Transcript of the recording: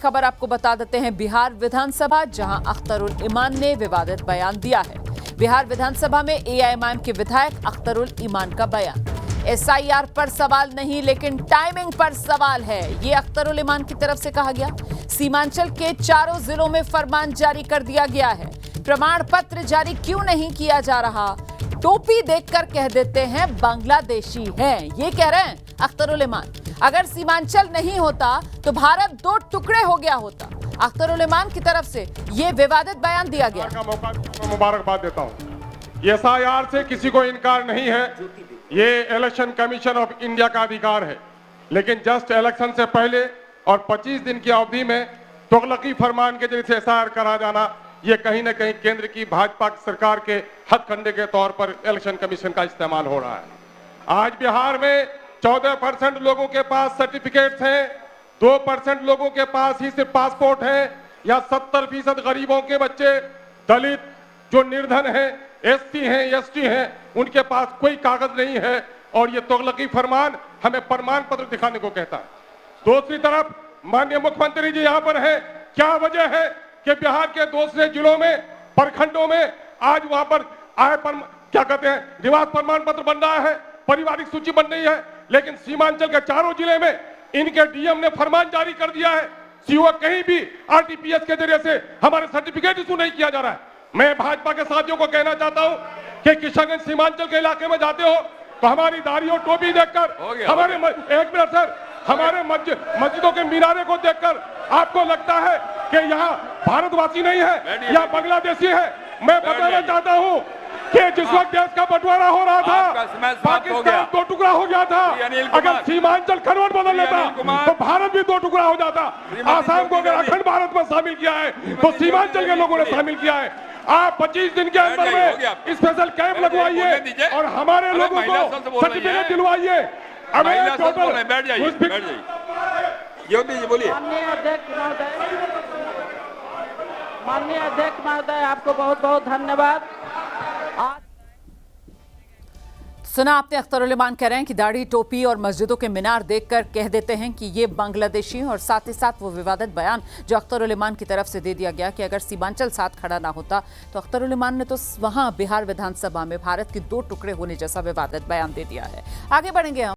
खबर आपको बता देते हैं बिहार विधानसभा, जहां अख्तरुल ईमान ने विवादित बयान दिया है। बिहार विधानसभा में एआईएमआईएम के विधायक अख्तरुल ईमान का बयान। एसआईआर पर सवाल नहीं, लेकिन टाइमिंग पर सवाल है, ये अख्तरुल ईमान की तरफ से कहा गया। सीमांचल के चारों जिलों में फरमान जारी कर दिया गया है। प्रमाण पत्र जारी क्यों नहीं किया जा रहा? टोपी देखकर कह देते हैं बांग्लादेशी हैं, ये कह रहे हैं अख्तरुल ईमान। अगर सीमांचल नहीं होता तो भारत दो टुकड़े हो गया होता। अख्तरुल ईमान की तरफ से ये विवादित बयान दिया गया। का मौका मुबारकबाद देता हूं। एसआईआर से किसी को इनकार नहीं है, ये इलेक्शन कमीशन ऑफ इंडिया का अधिकार है, लेकिन जस्ट इलेक्शन से पहले और 25 दिन की अवधि में तुगलकी फरमान के जरिए से एसआईआर करा जाना, ये कहीं ना कहीं केंद्र की भाजपा सरकार के हथकंडे के तौर पर इलेक्शन कमीशन का इस्तेमाल हो रहा है। आज बिहार में 14% लोगों के पास सर्टिफिकेट्स हैं, 2% लोगों के पास ही सिर्फ पासपोर्ट है, या 70% गरीबों के बच्चे, दलित, जो निर्धन हैं, एसटी हैं, एसटी हैं, उनके पास कोई कागज नहीं है, और ये तुगलकी फरमान हमें प्रमाण पत्र दिखाने को कहता है। दूसरी तरफ माननीय मुख्यमंत्री जी यहाँ पर हैं, क्या वजह है कि बिहार के दूसरे जिलों में, प्रखंडों में आज वहां पर क्या कहते हैं, निवास प्रमाण पत्र बन रहा है, पारिवारिक सूची बन रही है, लेकिन सीमांचल के चारों जिले में इनके डीएम ने फरमान जारी कर दिया है, सीओ कहीं भी आरटीपीएस के जरिए से हमारे सर्टिफिकेट इशू नहीं किया जा रहा है। मैं भाजपा के साथियों को कहना चाहता हूं कि किशनगंज सीमांचल के इलाके में जाते हो तो हमारी दाढ़ी और टोपी देखकर, हमारे एक मिनट सर, हमारे मस्जिदों के मीनारे को देखकर आपको लगता है कि यहाँ भारतवासी नहीं है या बांग्लादेशी है। मैं बताना चाहता हूँ कि जिस वक्त देश का बंटवारा हो रहा था, पाकिस्तान दो टुकड़ा हो गया था, अगर सीमांचल खरवट बदल लेता तो भारत भी दो टुकड़ा हो जाता। आसाम को अगर अखंड भारत में शामिल किया है तो सीमांचल के लोगों ने शामिल किया है। आप 25 दिन के अंदर में स्पेशल कैंप लगवाइए और हमारे लोगों को सर्टिफिकेट दिलवाइए। माननीय अध्यक्ष महोदय, आपको बहुत बहुत धन्यवाद। सुना आपने, अख्तरुल ईमान कह रहे हैं कि दाढ़ी, टोपी और मस्जिदों के मीनार देखकर कह देते हैं कि ये बांग्लादेशी हैं, और साथ ही साथ वो विवादित बयान जो अख्तरुल ईमान की तरफ से दे दिया गया कि अगर सीमांचल साथ खड़ा ना होता तो अख्तरुल ईमान ने तो वहां बिहार विधानसभा में भारत के दो टुकड़े होने जैसा विवादित बयान दे दिया है। आगे बढ़ेंगे हम।